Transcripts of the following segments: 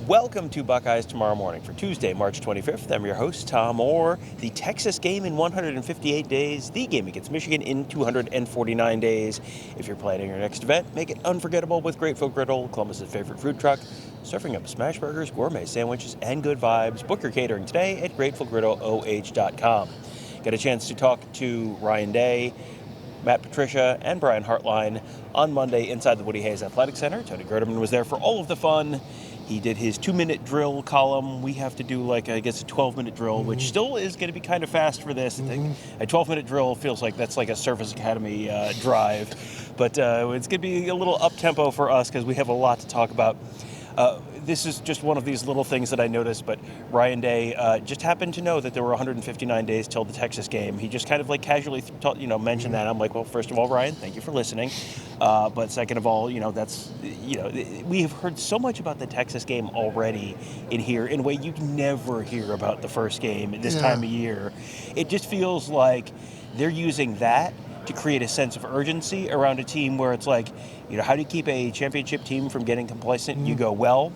Welcome to Buckeyes Tomorrow Morning for Tuesday, March 25th. I'm your host, Tom Orr. The Texas game in 158 days, the game against Michigan in 249 days. If you're planning your next event, make it unforgettable with Grateful Griddle, Columbus's favorite food truck, serving up smash burgers, gourmet sandwiches, and good vibes. Book your catering today at gratefulgriddleoh.com. Got a chance to talk to Ryan Day, Matt Patricia, and Brian Hartline on Monday inside the Woody Hayes Athletic Center. Tony Gerdeman was there for all of the fun. He did his 2-minute drill column. We have to do, a 12-minute drill, which still is going to be kind of fast for this. I think a 12-minute drill feels like that's like a Service Academy drive. But it's going to be a little up-tempo for us because we have a lot to talk about. This is just one of these little things that I noticed, but Ryan Day just happened to know that there were 159 days till the Texas game. He just kind of casually mentioned that. I'm like, well, first of all, Ryan, thank you for listening. But second of all, we have heard so much about the Texas game already in here in a way you'd never hear about the first game at this time of year. It just feels like they're using that to create a sense of urgency around a team where it's like, how do you keep a championship team from getting complacent? You go, well,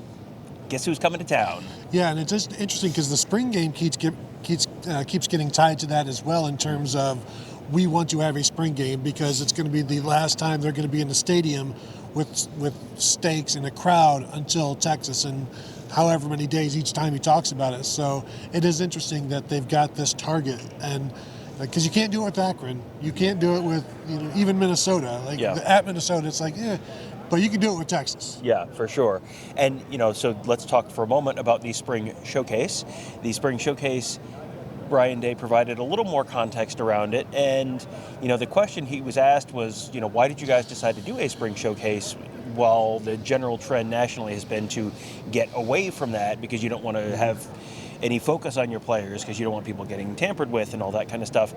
guess who's coming to town? Yeah, and it's just interesting because the spring game keeps getting tied to that as well in terms of we want to have a spring game because it's going to be the last time they're going to be in the stadium with stakes and a crowd until Texas and however many days each time he talks about it. So it is interesting that they've got this target and because you can't do it with Akron. You can't do it with even Minnesota. At Minnesota, it's but you can do it with Texas. Yeah, for sure. And, so let's talk for a moment about the Spring Showcase. The Spring Showcase, Ryan Day provided a little more context around it. And, the question he was asked was, why did you guys decide to do a Spring Showcase while the general trend nationally has been to get away from that because you don't want to have any focus on your players because you don't want people getting tampered with and all that kind of stuff.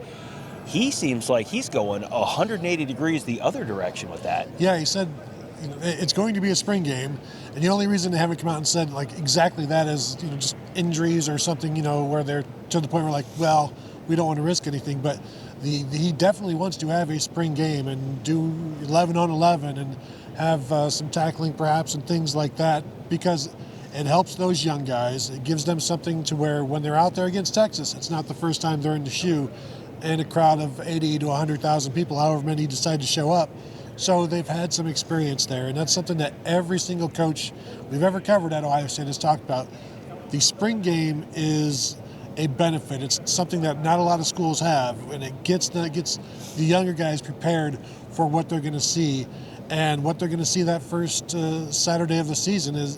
He seems like he's going 180 degrees the other direction with that. Yeah, he said it's going to be a spring game, and the only reason they haven't come out and said exactly that is just injuries or something where they're to the point where we don't want to risk anything, but he definitely wants to have a spring game and do 11 on 11 and have some tackling perhaps and things like that because it helps those young guys. It gives them something to where when they're out there against Texas, it's not the first time they're in the shoe and a crowd of 80 to 100,000 people, however many decide to show up. So they've had some experience there, and that's something that every single coach we've ever covered at Ohio State has talked about. The spring game is a benefit. It's something that not a lot of schools have, and it gets the younger guys prepared for what they're going to see. And what they're going to see that first Saturday of the season is,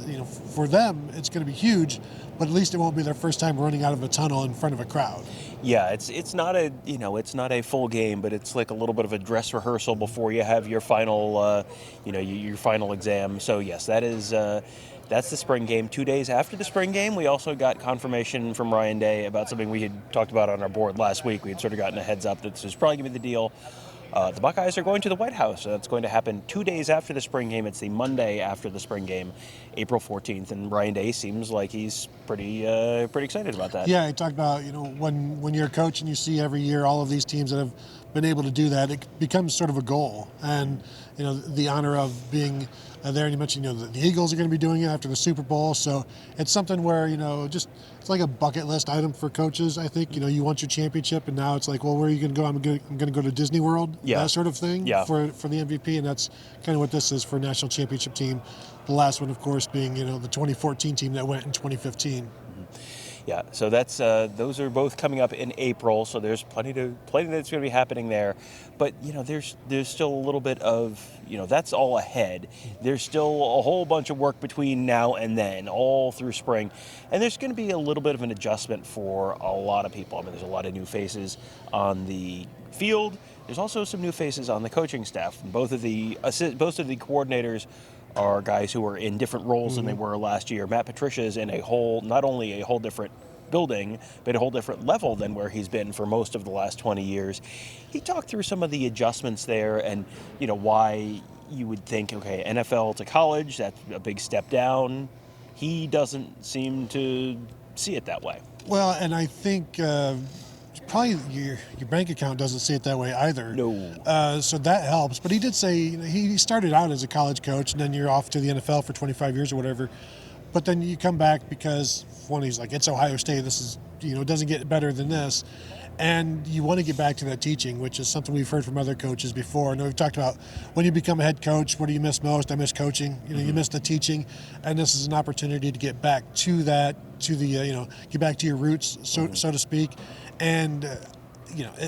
for them, it's going to be huge, but at least it won't be their first time running out of a tunnel in front of a crowd. Yeah, it's not a full game, but it's like a little bit of a dress rehearsal before you have your final, your final exam. So yes, that's the spring game. 2 days after the spring game, we also got confirmation from Ryan Day about something we had talked about on our board last week. We had sort of gotten a heads up that this was probably going to be the deal. The Buckeyes are going to the White House. That's going to happen 2 days after the spring game. It's the Monday after the spring game, April 14th. And Ryan Day seems like he's pretty excited about that. Yeah, he talked about, when you're a coach and you see every year all of these teams that have been able to do that, it becomes sort of a goal. And, the honor of being there. And you mentioned, the Eagles are going to be doing it after the Super Bowl. So it's something where, it's like a bucket list item for coaches, I think. You want your championship, and now it's like, well, where are you going to go? I'm going to go to Disney World, that sort of thing for the MVP. And that's kind of what this is for a national championship team. The last one, of course, being, the 2014 team that went in 2015. Yeah, so that's those are both coming up in April, so there's plenty that's going to be happening there. But there's still a little bit of that's all ahead. There's still a whole bunch of work between now and then, all through spring, and there's going to be a little bit of an adjustment for a lot of people. I mean, there's a lot of new faces on the field. There's also some new faces on the coaching staff. Both of the coordinators are guys who are in different roles than they were last year. Matt Patricia is in not only a whole different building, but a whole different level than where he's been for most of the last 20 years. He talked through some of the adjustments there and, why you would think, okay, NFL to college, that's a big step down. He doesn't seem to see it that way. Well, and I think probably your bank account doesn't see it that way either. No. So that helps. But he did say he started out as a college coach, and then you're off to the NFL for 25 years or whatever. But then you come back because one, he's like, it's Ohio State. This is, it doesn't get better than this. And you want to get back to that teaching, which is something we've heard from other coaches before. And we've talked about when you become a head coach, what do you miss most? I miss coaching. You miss the teaching, and this is an opportunity to get back to that, to the get back to your roots, so to speak. And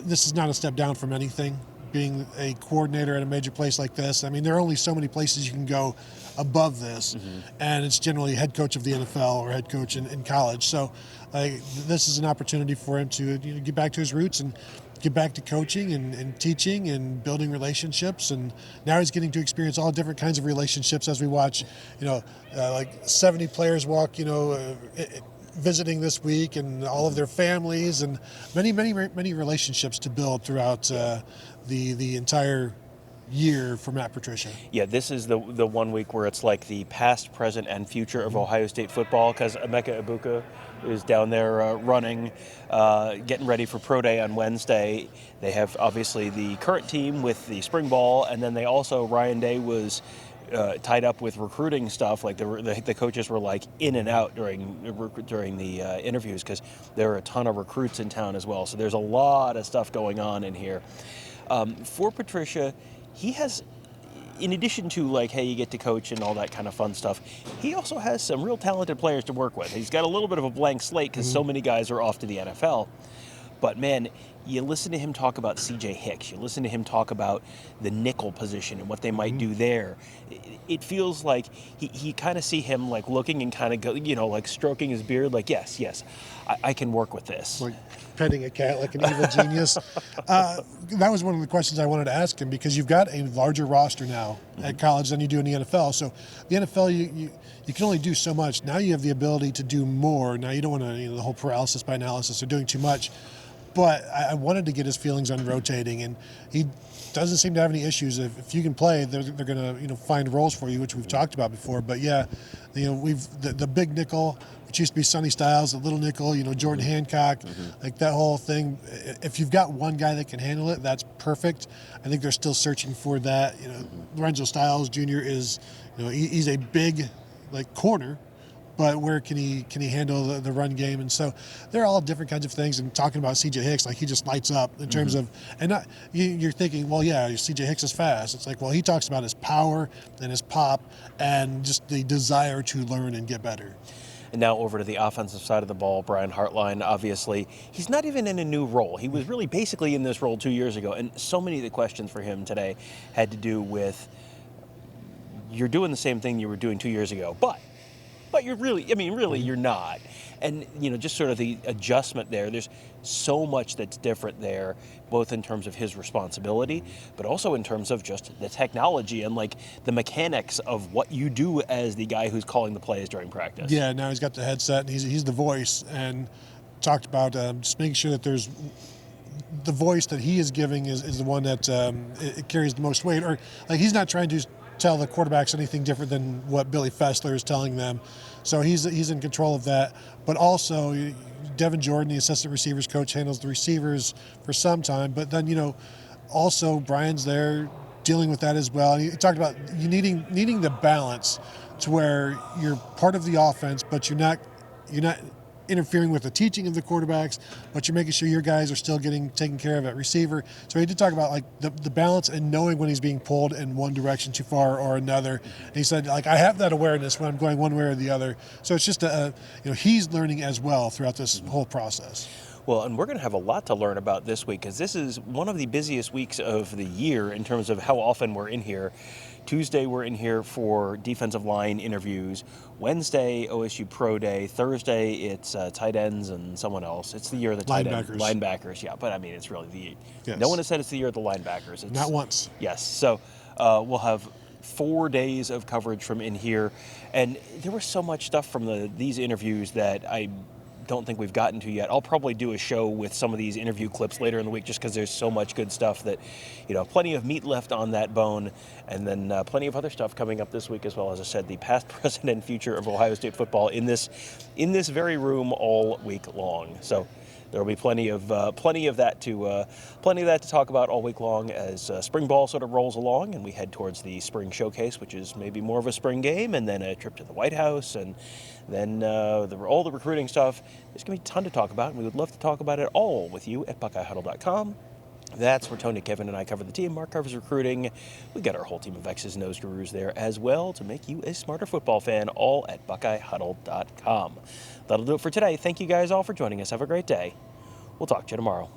this is not a step down from anything. Being a coordinator at a major place like this, I mean, there are only so many places you can go above this, and it's generally head coach of the NFL or head coach in college. So this is an opportunity for him to get back to his roots and get back to coaching and teaching and building relationships. And now he's getting to experience all different kinds of relationships as we watch, like 70 players walk, visiting this week, and all of their families, and many relationships to build throughout the entire year for Matt Patricia. Yeah, this is the 1 week where it's like the past, present, and future of Ohio State football, because Emeka Egbuka is down there running, getting ready for Pro Day on Wednesday. They have obviously the current team with the spring ball, and then they also, Ryan Day was tied up with recruiting stuff. Like the coaches were like in and out during the interviews, because there are a ton of recruits in town as well. So there's a lot of stuff going on in here. For Patricia, he has, in addition to like, hey, you get to coach and all that kind of fun stuff, he also has some real talented players to work with. He's got a little bit of a blank slate because so many guys are off to the NFL. But man, you listen to him talk about CJ Hicks, you listen to him talk about the nickel position and what they might do there. It feels like he kind of see him like looking and kind of go, like stroking his beard, like, yes, I can work with this. Like petting a cat like an evil genius. That was one of the questions I wanted to ask him, because you've got a larger roster now at college than you do in the NFL. So the NFL, you can only do so much. Now you have the ability to do more. Now you don't want to, the whole paralysis by analysis or doing too much. But I wanted to get his feelings on rotating, and he doesn't seem to have any issues. If you can play, they're going to find roles for you, which we've talked about before. But yeah, we've the big nickel, which used to be Sonny Styles, the little nickel, Jordan Hancock, like that whole thing. If you've got one guy that can handle it, that's perfect. I think they're still searching for that. Lorenzo Styles Jr. is, he's a big corner. But where can he handle the run game? And so they're all different kinds of things. And talking about CJ Hicks, like, he just lights up in terms of, and not, you're thinking, well, yeah, CJ Hicks is fast. It's like, well, he talks about his power and his pop and just the desire to learn and get better. And now over to the offensive side of the ball, Brian Hartline, obviously, he's not even in a new role. He was really basically in this role 2 years ago. And so many of the questions for him today had to do with, you're doing the same thing you were doing 2 years ago, but you're really, you're not. And, just sort of the adjustment there. There's so much that's different there, both in terms of his responsibility, but also in terms of just the technology and, the mechanics of what you do as the guy who's calling the plays during practice. Yeah, now he's got the headset, and he's the voice, and talked about just making sure that there's the voice that he is giving is the one that it carries the most weight. Or, he's not trying to tell the quarterbacks anything different than what Billy Fessler is telling them. So he's in control of that. But also, Devin Jordan, the assistant receivers coach, handles the receivers for some time. But then, also Brian's there dealing with that as well. And he talked about you needing the balance to where you're part of the offense, but you're not interfering with the teaching of the quarterbacks, but you're making sure your guys are still getting taken care of at receiver. So he did talk about the balance and knowing when he's being pulled in one direction too far or another. And he said, I have that awareness when I'm going one way or the other. So it's just he's learning as well throughout this whole process. Well, and we're going to have a lot to learn about this week, because this is one of the busiest weeks of the year in terms of how often we're in here. Tuesday, we're in here for defensive line interviews. Wednesday, OSU Pro Day. Thursday, it's tight ends and someone else. It's the year of the tight ends. Linebackers, yeah. But, it's really the... Yes. No one has said it's the year of the linebackers. It's, not once. Yes. So we'll have 4 days of coverage from in here. And there was so much stuff from these interviews that I don't think we've gotten to yet. I'll probably do a show with some of these interview clips later in the week, just because there's so much good stuff that, plenty of meat left on that bone, and then plenty of other stuff coming up this week as well. As I said, the past, present, and future of Ohio State football in this very room all week long. So there will be plenty of that to talk about all week long as spring ball sort of rolls along and we head towards the spring showcase, which is maybe more of a spring game, and then a trip to the White House, and then all the recruiting stuff. There's going to be a ton to talk about, and we would love to talk about it all with you at BuckeyeHuddle.com. That's where Tony, Kevin, and I cover the team. Mark covers recruiting. We got our whole team of X's and O's gurus there as well to make you a smarter football fan, all at BuckeyeHuddle.com. That'll do it for today. Thank you guys all for joining us. Have a great day. We'll talk to you tomorrow.